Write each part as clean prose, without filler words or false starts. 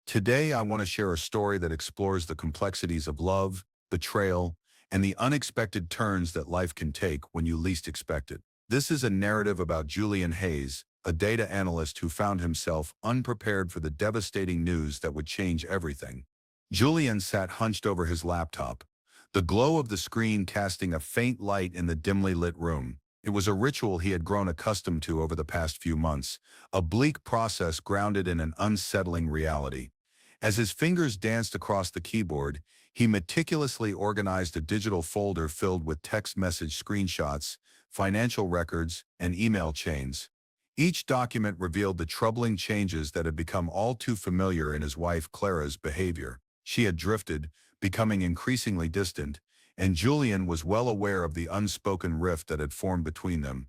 Today, I want to share a story that explores the complexities of love, betrayal, and the unexpected turns that life can take when you least expect it. This is a narrative about Julian Hayes, a data analyst who found himself unprepared for the devastating news that would change everything. Julian sat hunched over his laptop, the glow of the screen casting a faint light in the dimly lit room. It was a ritual he had grown accustomed to over the past few months, a bleak process grounded in an unsettling reality. As his fingers danced across the keyboard, he meticulously organized a digital folder filled with text message screenshots, financial records, and email chains. Each document revealed the troubling changes that had become all too familiar in his wife Clara's behavior. She had drifted, becoming increasingly distant, and Julian was well aware of the unspoken rift that had formed between them.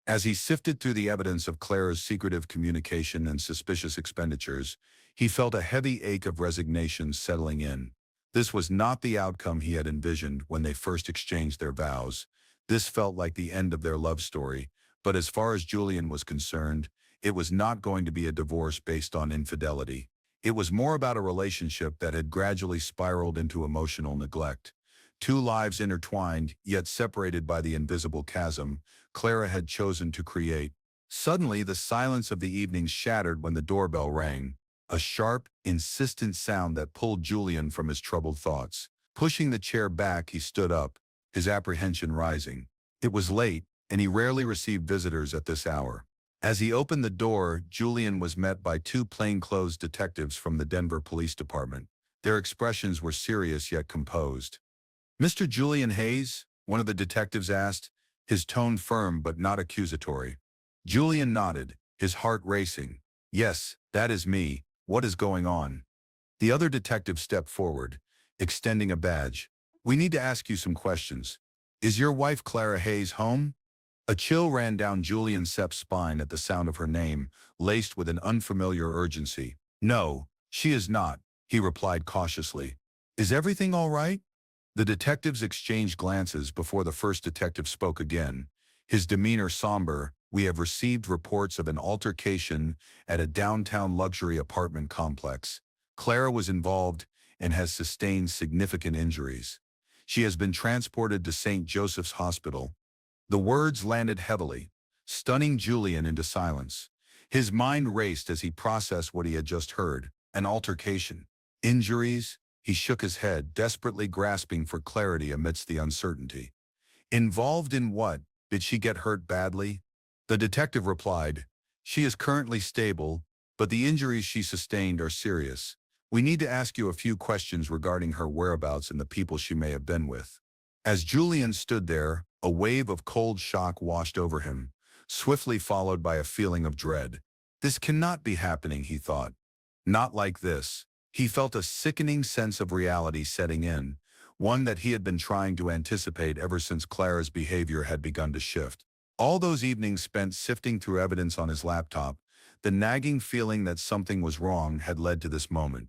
As he sifted through the evidence of Clara's secretive communication and suspicious expenditures, he felt a heavy ache of resignation settling in. This was not the outcome he had envisioned when they first exchanged their vows. This felt like the end of their love story, but as far as Julian was concerned, it was not going to be a divorce based on infidelity. It was more about a relationship that had gradually spiraled into emotional neglect. Two lives intertwined, yet separated by the invisible chasm Clara had chosen to create. Suddenly, the silence of the evening shattered when the doorbell rang, a sharp, insistent sound that pulled Julian from his troubled thoughts. Pushing the chair back, he stood up, his apprehension rising. It was late, and he rarely received visitors at this hour. As he opened the door, Julian was met by two plainclothes detectives from the Denver Police Department. Their expressions were serious yet composed. "Mr. Julian Hayes?" one of the detectives asked, his tone firm but not accusatory. Julian nodded, his heart racing. "Yes, that is me. What is going on?" The other detective stepped forward, extending a badge. "We need to ask you some questions. Is your wife Clara Hayes home?" A chill ran down Julian Sepp's spine at the sound of her name, laced with an unfamiliar urgency. "No, she is not," he replied cautiously. "Is everything all right?" The detectives exchanged glances before the first detective spoke again, his demeanor somber. "We have received reports of an altercation at a downtown luxury apartment complex. Clara was involved and has sustained significant injuries. She has been transported to St. Joseph's Hospital." The words landed heavily, stunning Julian into silence. His mind raced as he processed what he had just heard. An altercation. Injuries? He shook his head, desperately grasping for clarity amidst the uncertainty. "Involved in what? Did she get hurt badly?" The detective replied, "She is currently stable, but the injuries she sustained are serious. We need to ask you a few questions regarding her whereabouts and the people she may have been with." As Julian stood there, a wave of cold shock washed over him, swiftly followed by a feeling of dread. "This cannot be happening," he thought. "Not like this." He felt a sickening sense of reality setting in, one that he had been trying to anticipate ever since Clara's behavior had begun to shift. All those evenings spent sifting through evidence on his laptop, the nagging feeling that something was wrong had led to this moment.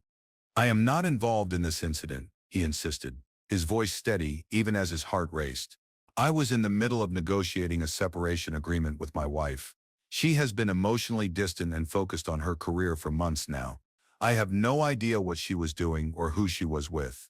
"I am not involved in this incident," he insisted, his voice steady even as his heart raced. "I was in the middle of negotiating a separation agreement with my wife. She has been emotionally distant and focused on her career for months now. I have no idea what she was doing or who she was with."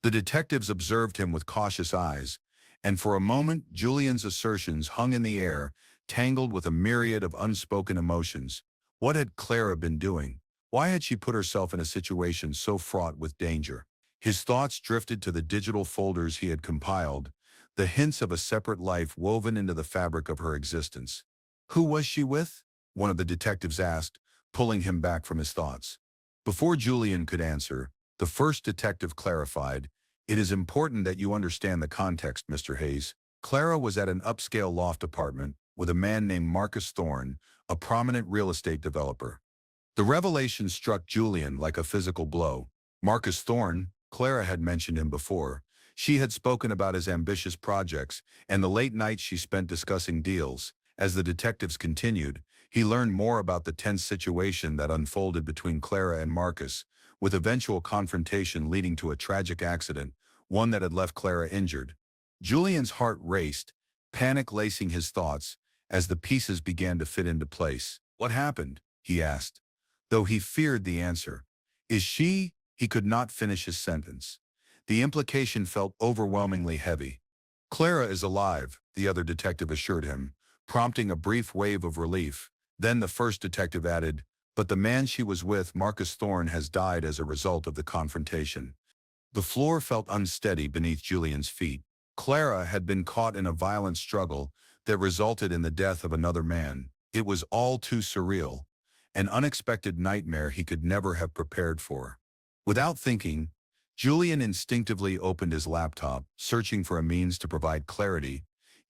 The detectives observed him with cautious eyes, and for a moment Julian's assertions hung in the air, tangled with a myriad of unspoken emotions. What had Clara been doing? Why had she put herself in a situation so fraught with danger? His thoughts drifted to the digital folders he had compiled, the hints of a separate life woven into the fabric of her existence. "Who was she with?" one of the detectives asked, pulling him back from his thoughts. Before Julian could answer, the first detective clarified, "It is important that you understand the context, Mr. Hayes. Clara was at an upscale loft apartment with a man named Marcus Thorne, a prominent real estate developer." The revelation struck Julian like a physical blow. Marcus Thorne, Clara had mentioned him before. She had spoken about his ambitious projects and the late nights she spent discussing deals. As the detectives continued, he learned more about the tense situation that unfolded between Clara and Marcus, with eventual confrontation leading to a tragic accident, one that had left Clara injured. Julian's heart raced, panic lacing his thoughts, as the pieces began to fit into place. "What happened?" he asked, though he feared the answer. Is she? He could not finish his sentence. The implication felt overwhelmingly heavy. Clara is alive, the other detective assured him, prompting a brief wave of relief. Then the first detective added, but the man she was with, Marcus Thorne, has died as a result of the confrontation. The floor felt unsteady beneath Julian's feet. Clara had been caught in a violent struggle that resulted in the death of another man. It was all too surreal, an unexpected nightmare he could never have prepared for. Without thinking, Julian instinctively opened his laptop, searching for a means to provide clarity.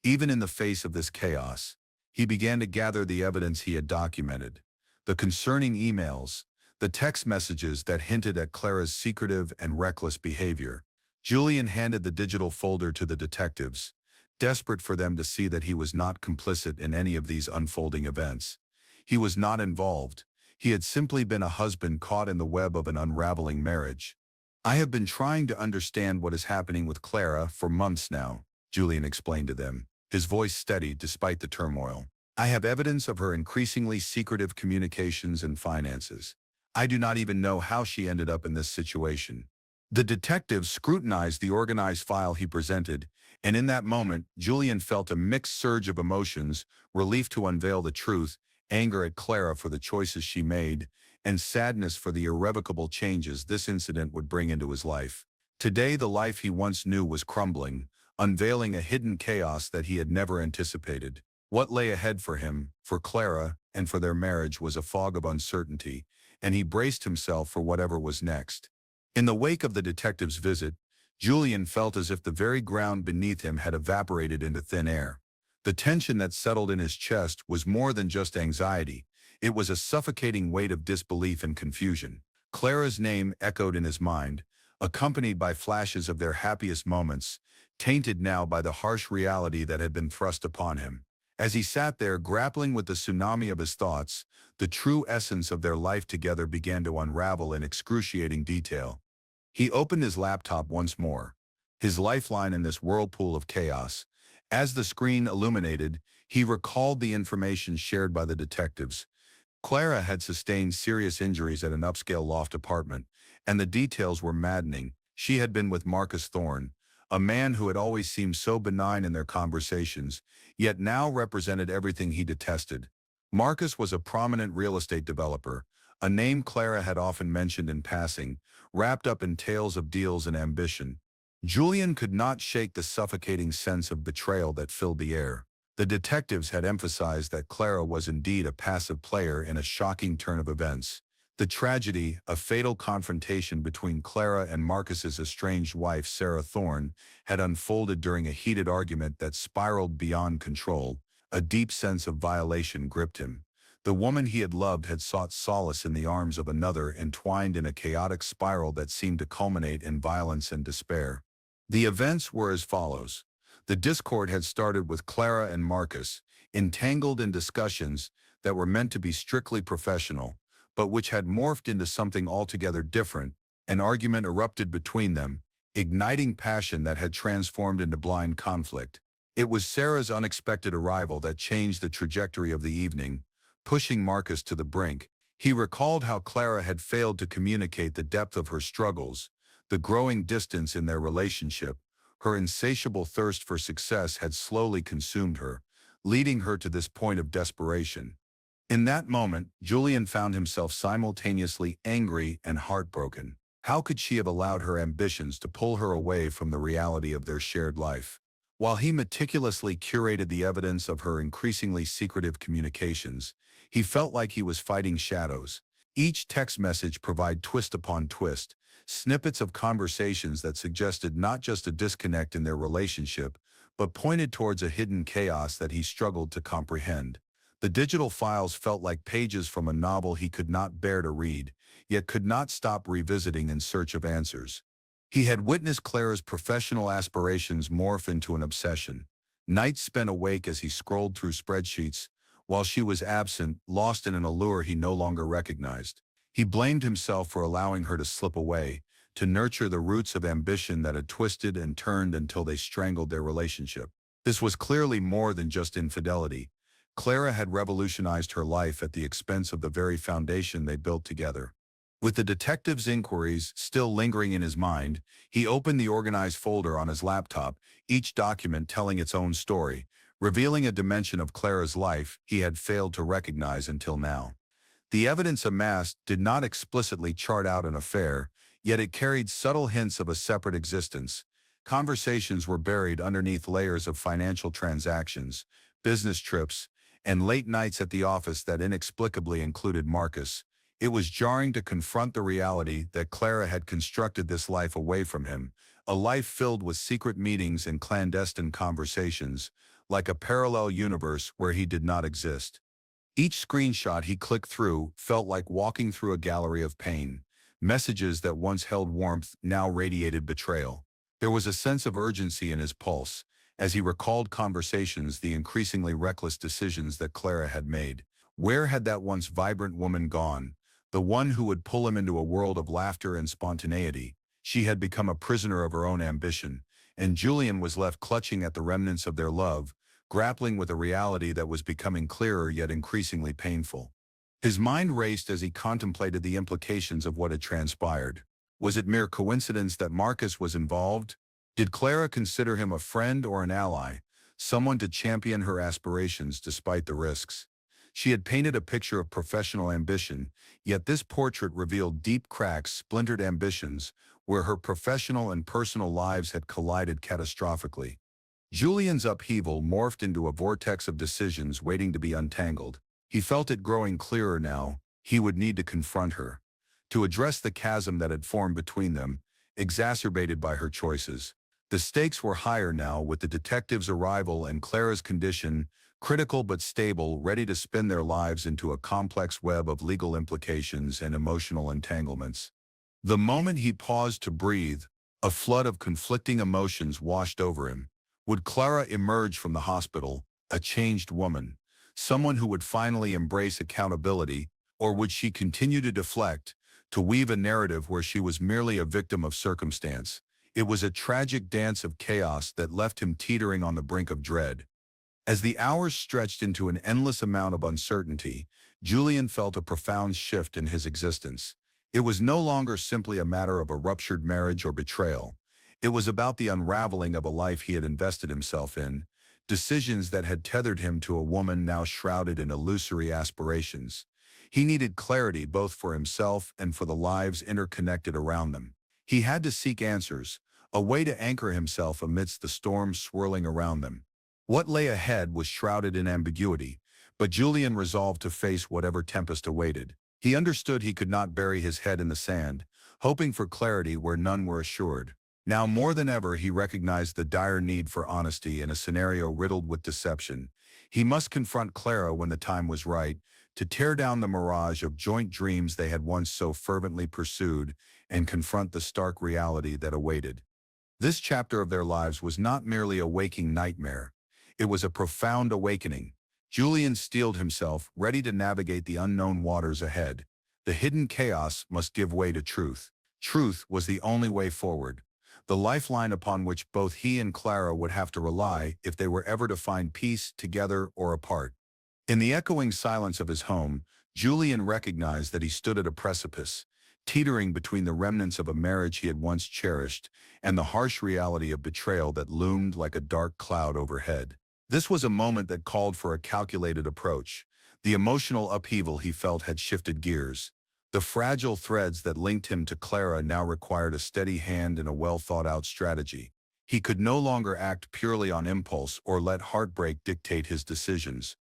Even in the face of this chaos, he began to gather the evidence he had documented. The concerning emails, the text messages that hinted at Clara's secretive and reckless behavior. Julian handed the digital folder to the detectives, desperate for them to see that he was not complicit in any of these unfolding events. He was not involved. He had simply been a husband caught in the web of an unraveling marriage. I have been trying to understand what is happening with Clara for months now, Julian explained to them, his voice steady despite the turmoil. I have evidence of her increasingly secretive communications and finances. I do not even know how she ended up in this situation. The detectives scrutinized the organized file he presented, and in that moment, Julian felt a mixed surge of emotions, relief to unveil the truth, anger at Clara for the choices she made, and sadness for the irrevocable changes this incident would bring into his life. Today, the life he once knew was crumbling, unveiling a hidden chaos that he had never anticipated. What lay ahead for him, for Clara, and for their marriage was a fog of uncertainty, and he braced himself for whatever was next. In the wake of the detective's visit, Julian felt as if the very ground beneath him had evaporated into thin air. The tension that settled in his chest was more than just anxiety. It was a suffocating weight of disbelief and confusion. Clara's name echoed in his mind, accompanied by flashes of their happiest moments, tainted now by the harsh reality that had been thrust upon him. As he sat there grappling with the tsunami of his thoughts, the true essence of their life together began to unravel in excruciating detail. He opened his laptop once more, his lifeline in this whirlpool of chaos. As the screen illuminated, he recalled the information shared by the detectives. Clara had sustained serious injuries at an upscale loft apartment, and the details were maddening. She had been with Marcus Thorne, a man who had always seemed so benign in their conversations, yet now represented everything he detested. Marcus was a prominent real estate developer, a name Clara had often mentioned in passing, wrapped up in tales of deals and ambition. Julian could not shake the suffocating sense of betrayal that filled the air. The detectives had emphasized that Clara was indeed a passive player in a shocking turn of events. The tragedy, a fatal confrontation between Clara and Marcus's estranged wife, Sarah Thorne, had unfolded during a heated argument that spiraled beyond control. A deep sense of violation gripped him. The woman he had loved had sought solace in the arms of another, entwined in a chaotic spiral that seemed to culminate in violence and despair. The events were as follows. The discord had started with Clara and Marcus, entangled in discussions that were meant to be strictly professional, but which had morphed into something altogether different. An argument erupted between them, igniting passion that had transformed into blind conflict. It was Sarah's unexpected arrival that changed the trajectory of the evening, pushing Marcus to the brink. He recalled how Clara had failed to communicate the depth of her struggles, the growing distance in their relationship. Her insatiable thirst for success had slowly consumed her, leading her to this point of desperation. In that moment, Julian found himself simultaneously angry and heartbroken. How could she have allowed her ambitions to pull her away from the reality of their shared life? While he meticulously curated the evidence of her increasingly secretive communications, he felt like he was fighting shadows. Each text message provided twist upon twist, snippets of conversations that suggested not just a disconnect in their relationship, but pointed towards a hidden chaos that he struggled to comprehend. The digital files felt like pages from a novel he could not bear to read, yet could not stop revisiting in search of answers. He had witnessed Clara's professional aspirations morph into an obsession. Nights spent awake as he scrolled through spreadsheets, while she was absent, lost in an allure he no longer recognized. He blamed himself for allowing her to slip away, to nurture the roots of ambition that had twisted and turned until they strangled their relationship. This was clearly more than just infidelity. Clara had revolutionized her life at the expense of the very foundation they built together. With the detective's inquiries still lingering in his mind, he opened the organized folder on his laptop, each document telling its own story, revealing a dimension of Clara's life he had failed to recognize until now. The evidence amassed did not explicitly chart out an affair, yet it carried subtle hints of a separate existence. Conversations were buried underneath layers of financial transactions, business trips, and late nights at the office that inexplicably included Marcus. It was jarring to confront the reality that Clara had constructed this life away from him, a life filled with secret meetings and clandestine conversations, like a parallel universe where he did not exist. Each screenshot he clicked through felt like walking through a gallery of pain. Messages that once held warmth now radiated betrayal. There was a sense of urgency in his pulse, as he recalled conversations, the increasingly reckless decisions that Clara had made. Where had that once vibrant woman gone? The one who would pull him into a world of laughter and spontaneity. She had become a prisoner of her own ambition, and Julian was left clutching at the remnants of their love, grappling with a reality that was becoming clearer yet increasingly painful. His mind raced as he contemplated the implications of what had transpired. Was it mere coincidence that Marcus was involved? Did Clara consider him a friend or an ally, someone to champion her aspirations despite the risks? She had painted a picture of professional ambition, yet this portrait revealed deep cracks, splintered ambitions, where her professional and personal lives had collided catastrophically. Julian's upheaval morphed into a vortex of decisions waiting to be untangled. He felt it growing clearer now. He would need to confront her, to address the chasm that had formed between them, exacerbated by her choices. The stakes were higher now, with the detective's arrival and Clara's condition, critical but stable, ready to spin their lives into a complex web of legal implications and emotional entanglements. The moment he paused to breathe, a flood of conflicting emotions washed over him. Would Clara emerge from the hospital, a changed woman, someone who would finally embrace accountability, or would she continue to deflect, to weave a narrative where she was merely a victim of circumstance? It was a tragic dance of chaos that left him teetering on the brink of dread. As the hours stretched into an endless amount of uncertainty, Julian felt a profound shift in his existence. It was no longer simply a matter of a ruptured marriage or betrayal. It was about the unraveling of a life he had invested himself in, decisions that had tethered him to a woman now shrouded in illusory aspirations. He needed clarity both for himself and for the lives interconnected around them. He had to seek answers, a way to anchor himself amidst the storms swirling around them. What lay ahead was shrouded in ambiguity, but Julian resolved to face whatever tempest awaited. He understood he could not bury his head in the sand, hoping for clarity where none were assured. Now more than ever he recognized the dire need for honesty in a scenario riddled with deception. He must confront Clara when the time was right, to tear down the mirage of joint dreams they had once so fervently pursued, and confront the stark reality that awaited. This chapter of their lives was not merely a waking nightmare. It was a profound awakening. Julian steeled himself, ready to navigate the unknown waters ahead. The hidden chaos must give way to truth. Truth was the only way forward, the lifeline upon which both he and Clara would have to rely if they were ever to find peace together or apart. In the echoing silence of his home, Julian recognized that he stood at a precipice, teetering between the remnants of a marriage he had once cherished and the harsh reality of betrayal that loomed like a dark cloud overhead. This was a moment that called for a calculated approach. The emotional upheaval he felt had shifted gears. The fragile threads that linked him to Clara now required a steady hand and a well-thought-out strategy. He could no longer act purely on impulse or let heartbreak dictate his decisions.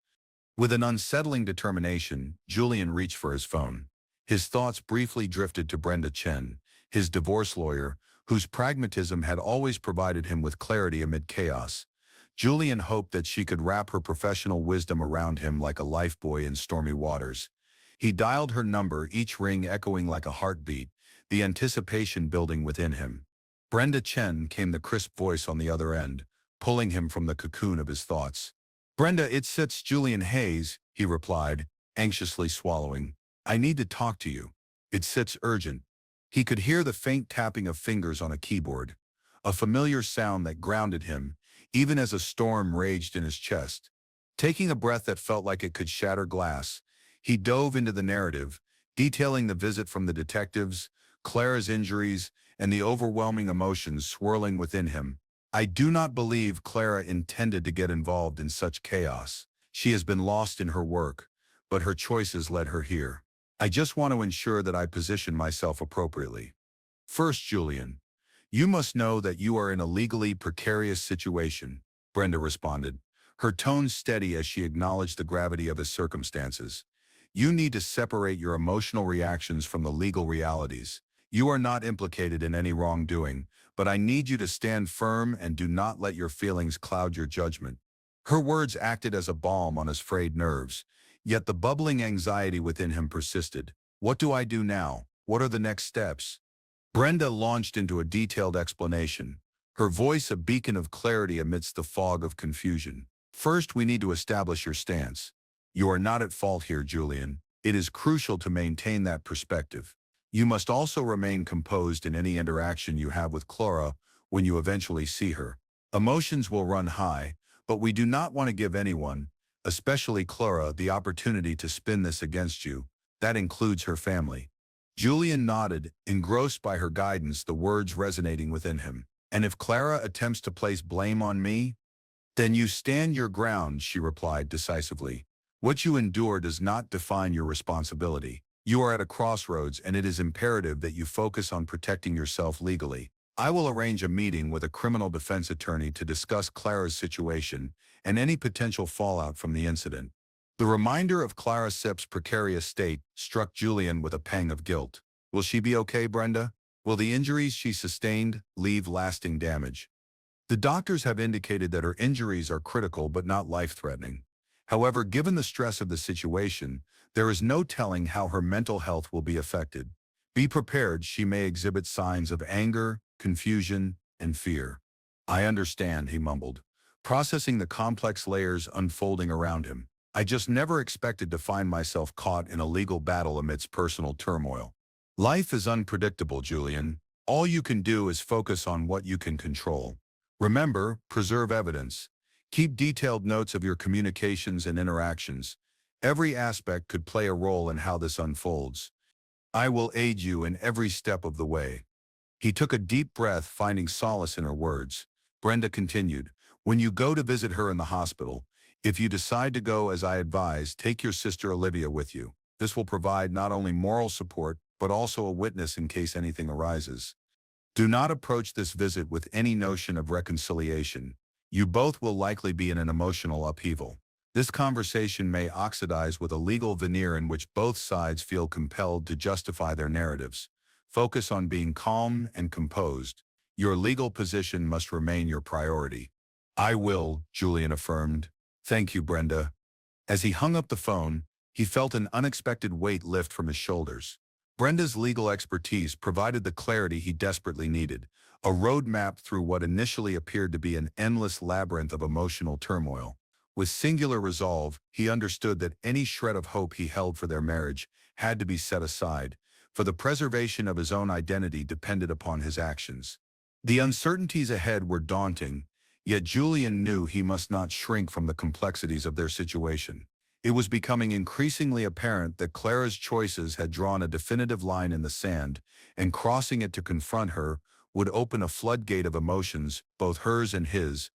With an unsettling determination, Julian reached for his phone. His thoughts briefly drifted to Brenda Chen, his divorce lawyer, whose pragmatism had always provided him with clarity amid chaos. Julian hoped that she could wrap her professional wisdom around him like a lifebuoy in stormy waters. He dialed her number, each ring echoing like a heartbeat, the anticipation building within him. Brenda Chen came, the crisp voice on the other end, pulling him from the cocoon of his thoughts. "Brenda, it's Julian Hayes," he replied, anxiously swallowing. "I need to talk to you. It's urgent." He could hear the faint tapping of fingers on a keyboard, a familiar sound that grounded him, even as a storm raged in his chest. Taking a breath that felt like it could shatter glass, he dove into the narrative, detailing the visit from the detectives, Clara's injuries, and the overwhelming emotions swirling within him. I do not believe Clara intended to get involved in such chaos. She has been lost in her work, but her choices led her here. I just want to ensure that I position myself appropriately. First, Julian, you must know that you are in a legally precarious situation, Brenda responded, her tone steady as she acknowledged the gravity of his circumstances. You need to separate your emotional reactions from the legal realities. You are not implicated in any wrongdoing, but I need you to stand firm and do not let your feelings cloud your judgment. Her words acted as a balm on his frayed nerves, yet the bubbling anxiety within him persisted. What do I do now? What are the next steps? Brenda launched into a detailed explanation, her voice a beacon of clarity amidst the fog of confusion. First, we need to establish your stance. You are not at fault here, Julian. It is crucial to maintain that perspective. You must also remain composed in any interaction you have with Clara when you eventually see her. Emotions will run high, but we do not want to give anyone, especially Clara, the opportunity to spin this against you. That includes her family. Julian nodded, engrossed by her guidance, the words resonating within him. And if Clara attempts to place blame on me, then you stand your ground, she replied decisively. What you endure does not define your responsibility. You are at a crossroads, and it is imperative that you focus on protecting yourself legally. I will arrange a meeting with a criminal defense attorney to discuss Clara's situation and any potential fallout from the incident. The reminder of Clara Sipp's precarious state struck Julian with a pang of guilt. Will she be okay, Brenda? Will the injuries she sustained leave lasting damage? The doctors have indicated that her injuries are critical but not life-threatening. However, given the stress of the situation, there is no telling how her mental health will be affected. Be prepared, she may exhibit signs of anger, confusion, and fear. I understand, he mumbled, processing the complex layers unfolding around him. I just never expected to find myself caught in a legal battle amidst personal turmoil. Life is unpredictable, Julian. All you can do is focus on what you can control. Remember, preserve evidence. Keep detailed notes of your communications and interactions. Every aspect could play a role in how this unfolds. I will aid you in every step of the way. He took a deep breath, finding solace in her words. Brenda continued, when you go to visit her in the hospital, if you decide to go as I advise, take your sister Olivia with you. This will provide not only moral support, but also a witness in case anything arises. Do not approach this visit with any notion of reconciliation. You both will likely be in an emotional upheaval. This conversation may oxidize with a legal veneer in which both sides feel compelled to justify their narratives. Focus on being calm and composed. Your legal position must remain your priority. I will, Julian affirmed. Thank you, Brenda. As he hung up the phone, he felt an unexpected weight lift from his shoulders. Brenda's legal expertise provided the clarity he desperately needed, a roadmap through what initially appeared to be an endless labyrinth of emotional turmoil. With singular resolve, he understood that any shred of hope he held for their marriage had to be set aside, for the preservation of his own identity depended upon his actions. The uncertainties ahead were daunting, yet Julian knew he must not shrink from the complexities of their situation. It was becoming increasingly apparent that Clara's choices had drawn a definitive line in the sand, and crossing it to confront her would open a floodgate of emotions, both hers and his.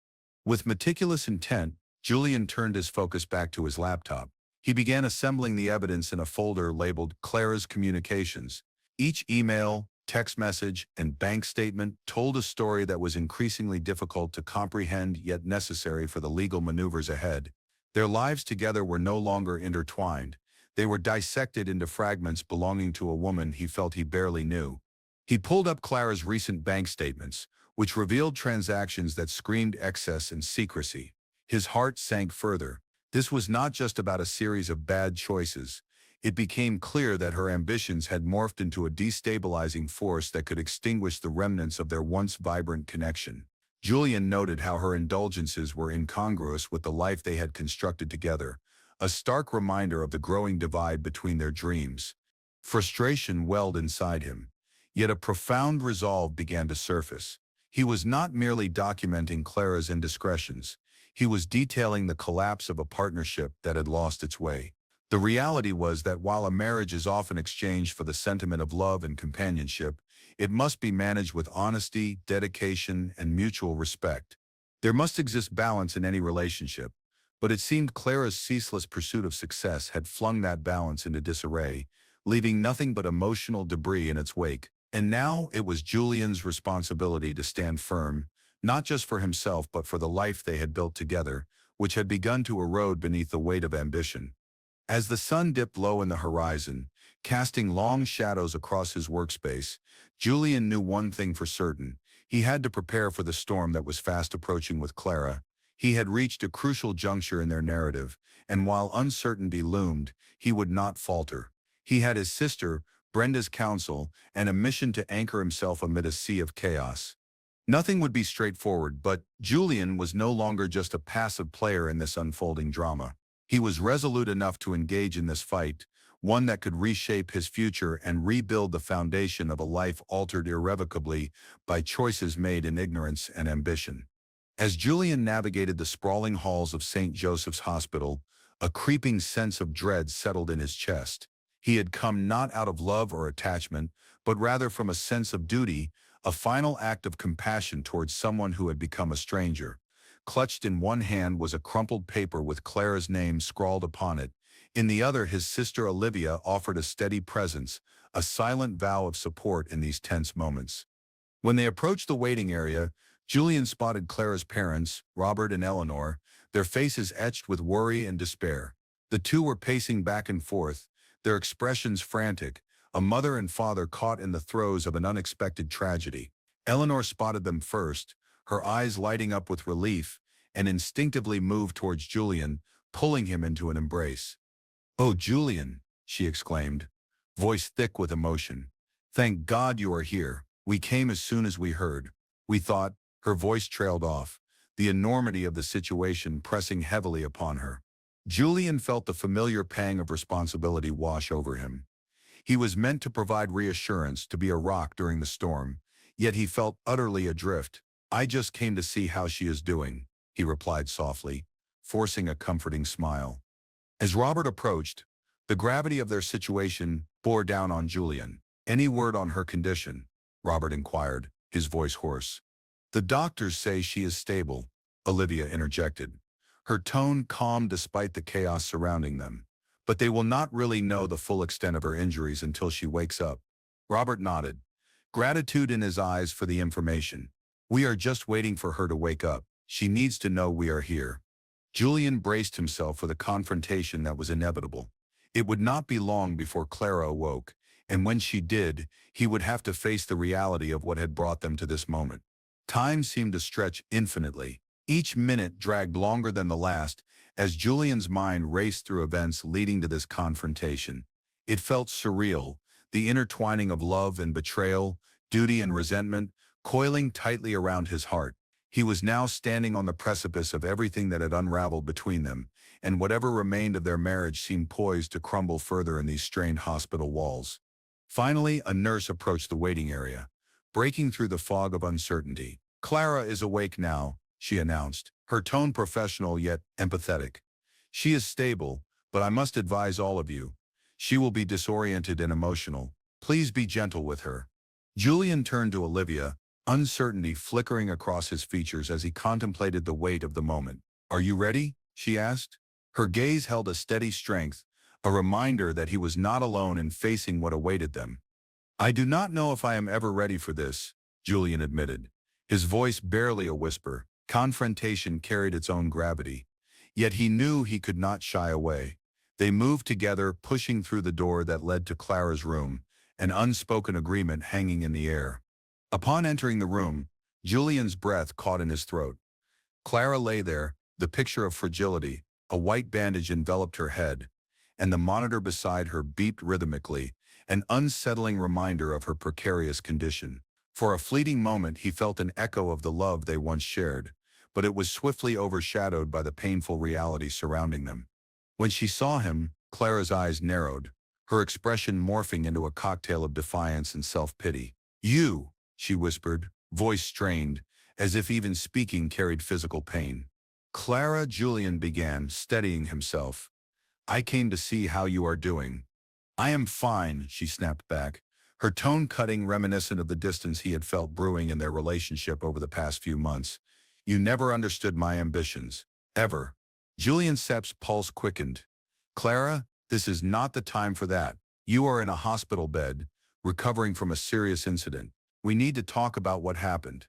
With meticulous intent, Julian turned his focus back to his laptop. He began assembling the evidence in a folder labeled Clara's Communications. Each email, text message, and bank statement told a story that was increasingly difficult to comprehend yet necessary for the legal maneuvers ahead. Their lives together were no longer intertwined. They were dissected into fragments belonging to a woman he felt he barely knew. He pulled up Clara's recent bank statements, which revealed transactions that screamed excess and secrecy. His heart sank further. This was not just about a series of bad choices. It became clear that her ambitions had morphed into a destabilizing force that could extinguish the remnants of their once vibrant connection. Julian noted how her indulgences were incongruous with the life they had constructed together, a stark reminder of the growing divide between their dreams. Frustration welled inside him, yet a profound resolve began to surface. He was not merely documenting Clara's indiscretions. He was detailing the collapse of a partnership that had lost its way. The reality was that while a marriage is often exchanged for the sentiment of love and companionship, it must be managed with honesty, dedication, and mutual respect. There must exist balance in any relationship, but it seemed Clara's ceaseless pursuit of success had flung that balance into disarray, leaving nothing but emotional debris in its wake. And now it was Julian's responsibility to stand firm, not just for himself but for the life they had built together, which had begun to erode beneath the weight of ambition. As the sun dipped low in the horizon, casting long shadows across his workspace, Julian knew one thing for certain. He had to prepare for the storm that was fast approaching with Clara. He had reached a crucial juncture in their narrative, and while uncertainty loomed, he would not falter. He had his sister, Brenda's counsel, and a mission to anchor himself amid a sea of chaos. Nothing would be straightforward, but Julian was no longer just a passive player in this unfolding drama. He was resolute enough to engage in this fight, one that could reshape his future and rebuild the foundation of a life altered irrevocably by choices made in ignorance and ambition. As Julian navigated the sprawling halls of St. Joseph's Hospital, a creeping sense of dread settled in his chest. He had come not out of love or attachment, but rather from a sense of duty, a final act of compassion towards someone who had become a stranger. Clutched in one hand was a crumpled paper with Clara's name scrawled upon it. In the other, his sister Olivia offered a steady presence, a silent vow of support in these tense moments. When they approached the waiting area, Julian spotted Clara's parents, Robert and Eleanor, their faces etched with worry and despair. The two were pacing back and forth, their expressions frantic, a mother and father caught in the throes of an unexpected tragedy. Eleanor spotted them first, her eyes lighting up with relief, and instinctively moved towards Julian, pulling him into an embrace. "Oh, Julian," she exclaimed, voice thick with emotion. "Thank God you are here. We came as soon as we heard. We thought," her voice trailed off, the enormity of the situation pressing heavily upon her. Julian felt the familiar pang of responsibility wash over him. He was meant to provide reassurance, to be a rock during the storm, yet he felt utterly adrift. "I just came to see how she is doing," he replied softly, forcing a comforting smile. As Robert approached, the gravity of their situation bore down on Julian. "Any word on her condition?" Robert inquired, his voice hoarse. "The doctors say she is stable," Olivia interjected, her tone calm despite the chaos surrounding them. "But they will not really know the full extent of her injuries until she wakes up." Robert nodded, gratitude in his eyes for the information. "We are just waiting for her to wake up. She needs to know we are here." Julian braced himself for the confrontation that was inevitable. It would not be long before Clara awoke, and when she did, he would have to face the reality of what had brought them to this moment. Time seemed to stretch infinitely. Each minute dragged longer than the last as Julian's mind raced through events leading to this confrontation. It felt surreal, the intertwining of love and betrayal, duty and resentment, coiling tightly around his heart. He was now standing on the precipice of everything that had unraveled between them, and whatever remained of their marriage seemed poised to crumble further in these strained hospital walls. Finally, a nurse approached the waiting area, breaking through the fog of uncertainty. "Clara is awake now," she announced, her tone professional yet empathetic. "She is stable, but I must advise all of you. She will be disoriented and emotional. Please be gentle with her." Julian turned to Olivia, uncertainty flickering across his features as he contemplated the weight of the moment. "Are you ready?" she asked. Her gaze held a steady strength, a reminder that he was not alone in facing what awaited them. "I do not know if I am ever ready for this," Julian admitted, his voice barely a whisper. Confrontation carried its own gravity. Yet he knew he could not shy away. They moved together, pushing through the door that led to Clara's room, an unspoken agreement hanging in the air. Upon entering the room, Julian's breath caught in his throat. Clara lay there, the picture of fragility. A white bandage enveloped her head, and the monitor beside her beeped rhythmically, an unsettling reminder of her precarious condition. For a fleeting moment he felt an echo of the love they once shared, but it was swiftly overshadowed by the painful reality surrounding them. When she saw him, Clara's eyes narrowed, her expression morphing into a cocktail of defiance and self-pity. "You," she whispered, voice strained, as if even speaking carried physical pain. "Clara," Julian began, steadying himself. I came to see how you are doing." "I am fine," she snapped back, her tone cutting, reminiscent of the distance he had felt brewing in their relationship over the past few months. "You never understood my ambitions. Ever." Julian Sepp's pulse quickened. "Clara, this is not the time for that. You are in a hospital bed, recovering from a serious incident. We need to talk about what happened."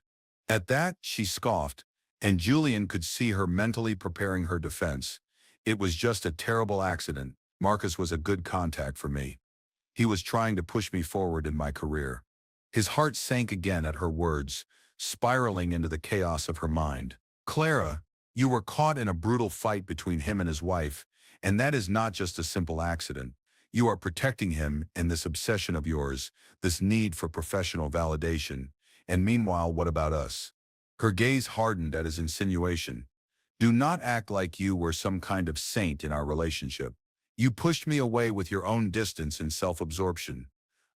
At that, she scoffed, and Julian could see her mentally preparing her defense. "It was just a terrible accident. Marcus was a good contact for me. He was trying to push me forward in my career." His heart sank again at her words, spiraling into the chaos of her mind. "Clara, you were caught in a brutal fight between him and his wife, and that is not just a simple accident. You are protecting him in this obsession of yours, this need for professional validation. And meanwhile, what about us?" Her gaze hardened at his insinuation. "Do not act like you were some kind of saint in our relationship. You pushed me away with your own distance and self-absorption.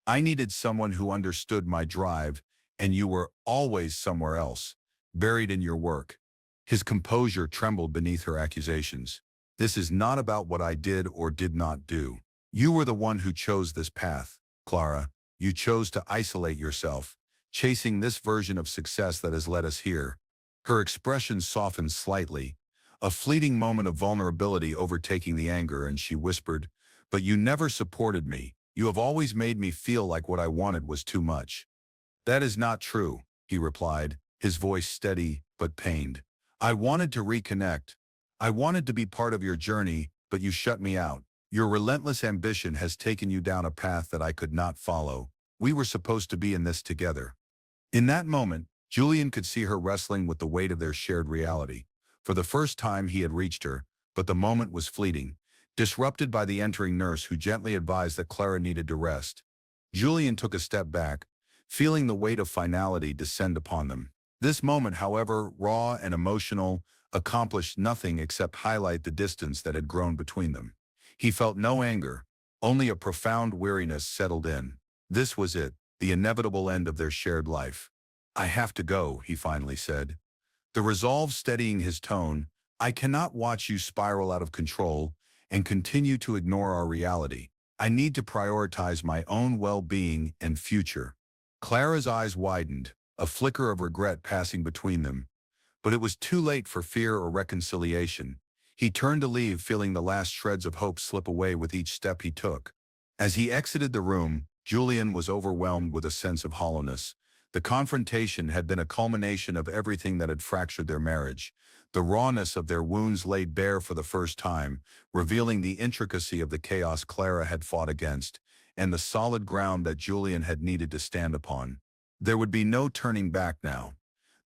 I needed someone who understood my drive, and you were always somewhere else, buried in your work." His composure trembled beneath her accusations. "This is not about what I did or did not do. You were the one who chose this path, Clara. You chose to isolate yourself, chasing this version of success that has led us here." Her expression softened slightly, a fleeting moment of vulnerability overtaking the anger, and she whispered, "But you never supported me. You have always made me feel like what I wanted was too much." "That is not true," he replied, his voice steady but pained. "I wanted to reconnect. I wanted to be part of your journey, but you shut me out. Your relentless ambition has taken you down a path that I could not follow. We were supposed to be in this together." In that moment, Julian could see her wrestling with the weight of their shared reality. For the first time he had reached her, but the moment was fleeting, disrupted by the entering nurse who gently advised that Clara needed to rest. Julian took a step back, feeling the weight of finality descend upon them. This moment, however, raw and emotional, accomplished nothing except highlight the distance that had grown between them. He felt no anger, only a profound weariness settled in. This was it, the inevitable end of their shared life. "I have to go," he finally said, the resolve steadying his tone. "I cannot watch you spiral out of control and continue to ignore our reality. I need to prioritize my own well-being and future." Clara's eyes widened, a flicker of regret passing between them. But it was too late for fear or reconciliation. He turned to leave, feeling the last shreds of hope slip away with each step he took. As he exited the room, Julian was overwhelmed with a sense of hollowness. The confrontation had been a culmination of everything that had fractured their marriage. The rawness of their wounds laid bare for the first time, revealing the intricacy of the chaos Clara had fought against, and the solid ground that Julian had needed to stand upon. There would be no turning back now.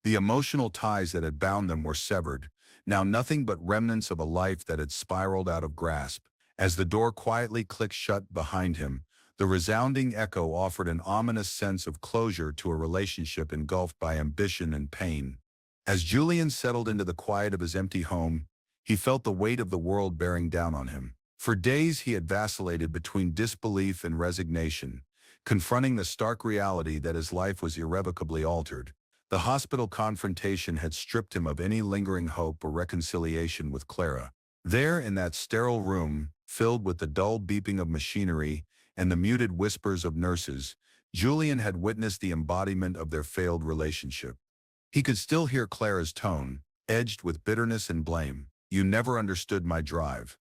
The emotional ties that had bound them were severed, now nothing but remnants of a life that had spiraled out of grasp. As the door quietly clicked shut behind him, the resounding echo offered an ominous sense of closure to a relationship engulfed by ambition and pain. As Julian settled into the quiet of his empty home, he felt the weight of the world bearing down on him. For days he had vacillated between disbelief and resignation, confronting the stark reality that his life was irrevocably altered. The hospital confrontation had stripped him of any lingering hope or reconciliation with Clara. There, in that sterile room, filled with the dull beeping of machinery and the muted whispers of nurses, Julian had witnessed the embodiment of their failed relationship. He could still hear Clara's tone, edged with bitterness and blame. "You never understood my drive."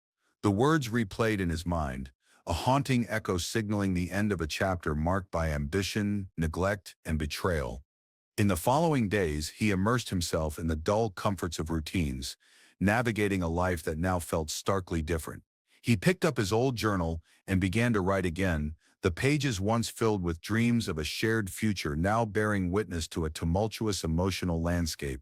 The words replayed in his mind, a haunting echo signaling the end of a chapter marked by ambition, neglect, and betrayal. In the following days, he immersed himself in the dull comforts of routines, navigating a life that now felt starkly different. He picked up his old journal and began to write again, the pages once filled with dreams of a shared future now bearing witness to a tumultuous emotional landscape.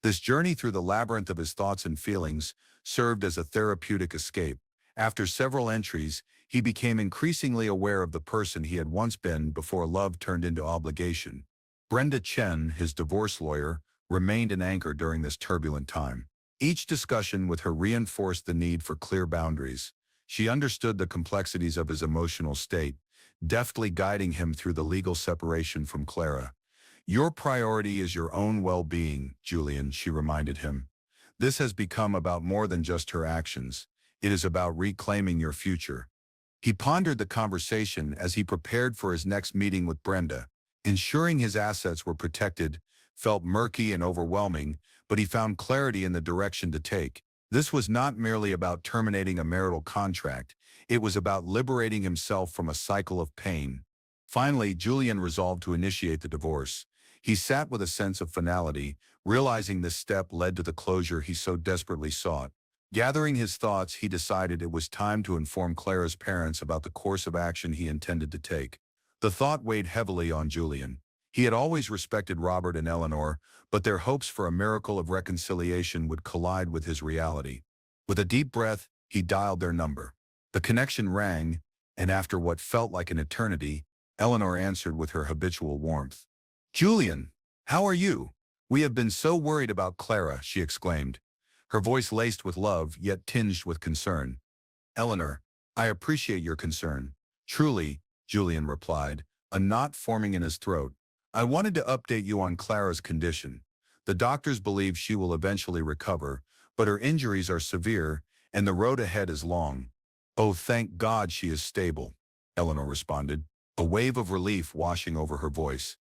This journey through the labyrinth of his thoughts and feelings served as a therapeutic escape. After several entries, he became increasingly aware of the person he had once been before love turned into obligation. Brenda Chen, his divorce lawyer, remained an anchor during this turbulent time. Each discussion with her reinforced the need for clear boundaries. She understood the complexities of his emotional state, deftly guiding him through the legal separation from Clara. "Your priority is your own well-being, Julian," she reminded him. "This has become about more than just her actions. It is about reclaiming your future. He pondered the conversation as he prepared for his next meeting with Brenda. Ensuring his assets were protected felt murky and overwhelming, but he found clarity in the direction to take. This was not merely about terminating a marital contract, it was about liberating himself from a cycle of pain. Finally, Julian resolved to initiate the divorce. He sat with a sense of finality, realizing this step led to the closure he so desperately sought. Gathering his thoughts, he decided it was time to inform Clara's parents about the course of action he intended to take. The thought weighed heavily on Julian. He had always respected Robert and Eleanor, but their hopes for a miracle of reconciliation would collide with his reality. With a deep breath, he dialed their number. The connection rang, and after what felt like an eternity, Eleanor answered with her habitual warmth. "Julian, how are you? We have been so worried about Clara," she exclaimed, her voice laced with love yet tinged with concern. "Eleanor, I appreciate your concern. Truly," Julian replied, a knot forming in his throat. "I wanted to update you on Clara's condition. The doctors believe she will eventually recover, but her injuries are severe and the road ahead is long." "Oh, thank God she is stable," Eleanor responded, a wave of relief washing over her voice.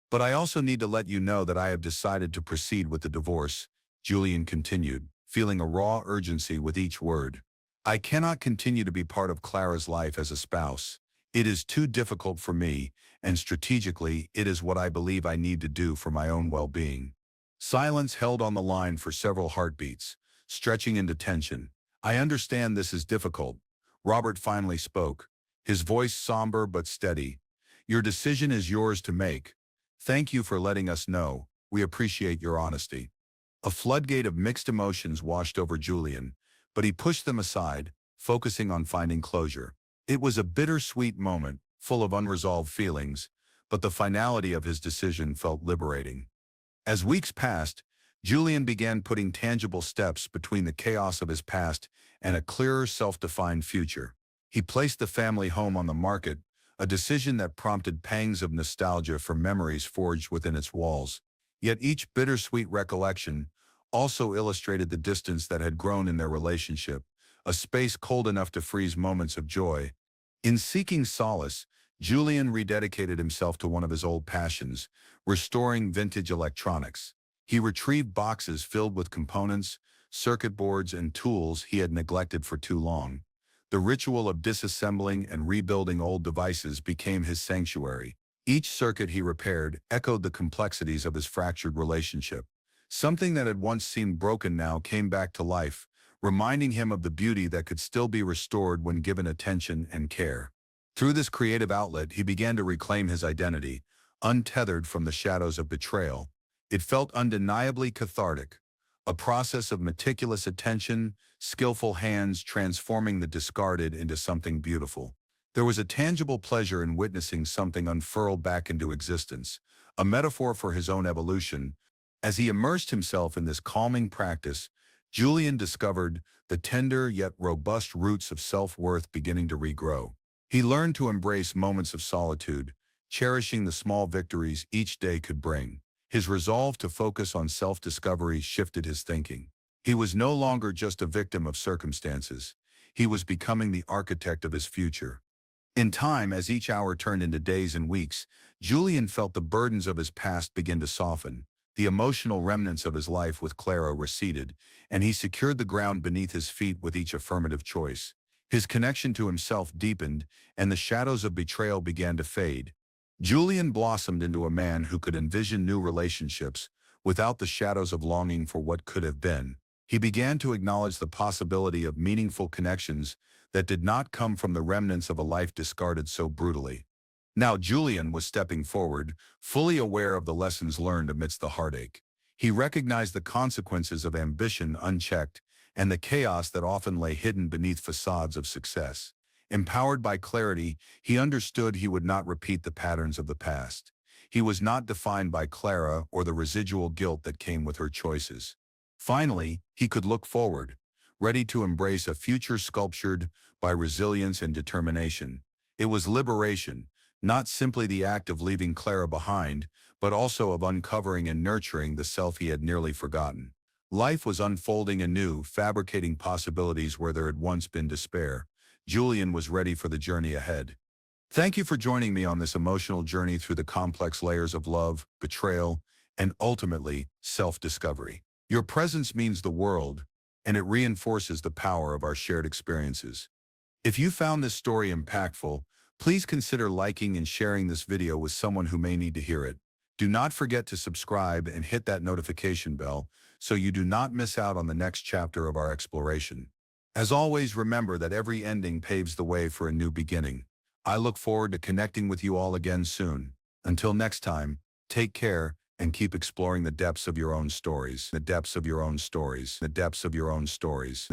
"But I also need to let you know that I have decided to proceed with the divorce," Julian continued, feeling a raw urgency with each word. "I cannot continue to be part of Clara's life as a spouse. It is too difficult for me, and strategically, it is what I believe I need to do for my own well-being." Silence held on the line for several heartbeats, stretching into tension. "I understand this is difficult," Robert finally spoke, his voice somber but steady. "Your decision is yours to make. Thank you for letting us know. We appreciate your honesty." A floodgate of mixed emotions washed over Julian, but he pushed them aside, focusing on finding closure. It was a bittersweet moment, full of unresolved feelings, but the finality of his decision felt liberating. As weeks passed, Julian began putting tangible steps between the chaos of his past and a clearer, self-defined future. He placed the family home on the market, a decision that prompted pangs of nostalgia for memories forged within its walls. Yet each bittersweet recollection also illustrated the distance that had grown in their relationship, a space cold enough to freeze moments of joy. In seeking solace, Julian rededicated himself to one of his old passions, restoring vintage electronics. He retrieved boxes filled with components, circuit boards, and tools he had neglected for too long. The ritual of disassembling and rebuilding old devices became his sanctuary. Each circuit he repaired echoed the complexities of his fractured relationship. Something that had once seemed broken now came back to life, reminding him of the beauty that could still be restored when given attention and care. Through this creative outlet, he began to reclaim his identity, untethered from the shadows of betrayal. It felt undeniably cathartic, a process of meticulous attention, skillful hands transforming the discarded into something beautiful. There was a tangible pleasure in witnessing something unfurl back into existence, a metaphor for his own evolution. As he immersed himself in this calming practice, Julian discovered the tender yet robust roots of self-worth beginning to regrow. He learned to embrace moments of solitude, cherishing the small victories each day could bring. His resolve to focus on self-discovery shifted his thinking. He was no longer just a victim of circumstances. He was becoming the architect of his future. In time, as each hour turned into days and weeks, Julian felt the burdens of his past begin to soften. The emotional remnants of his life with Clara receded, and he secured the ground beneath his feet with each affirmative choice. His connection to himself deepened, and the shadows of betrayal began to fade. Julian blossomed into a man who could envision new relationships without the shadows of longing for what could have been. He began to acknowledge the possibility of meaningful connections that did not come from the remnants of a life discarded so brutally. Now Julian was stepping forward, fully aware of the lessons learned amidst the heartache. He recognized the consequences of ambition unchecked and the chaos that often lay hidden beneath facades of success. Empowered by clarity, he understood he would not repeat the patterns of the past. He was not defined by Clara or the residual guilt that came with her choices. Finally, he could look forward, ready to embrace a future sculptured by resilience and determination. It was liberation, not simply the act of leaving Clara behind, but also of uncovering and nurturing the self he had nearly forgotten. Life was unfolding anew, fabricating possibilities where there had once been despair. Julian was ready for the journey ahead. Thank you for joining me on this emotional journey through the complex layers of love, betrayal, and ultimately, self-discovery. Your presence means the world, and it reinforces the power of our shared experiences. If you found this story impactful, please consider liking and sharing this video with someone who may need to hear it. Do not forget to subscribe and hit that notification bell so you do not miss out on the next chapter of our exploration. As always, remember that every ending paves the way for a new beginning. I look forward to connecting with you all again soon. Until next time, take care and keep exploring the depths of your own stories. The depths of your own stories. The depths of your own stories.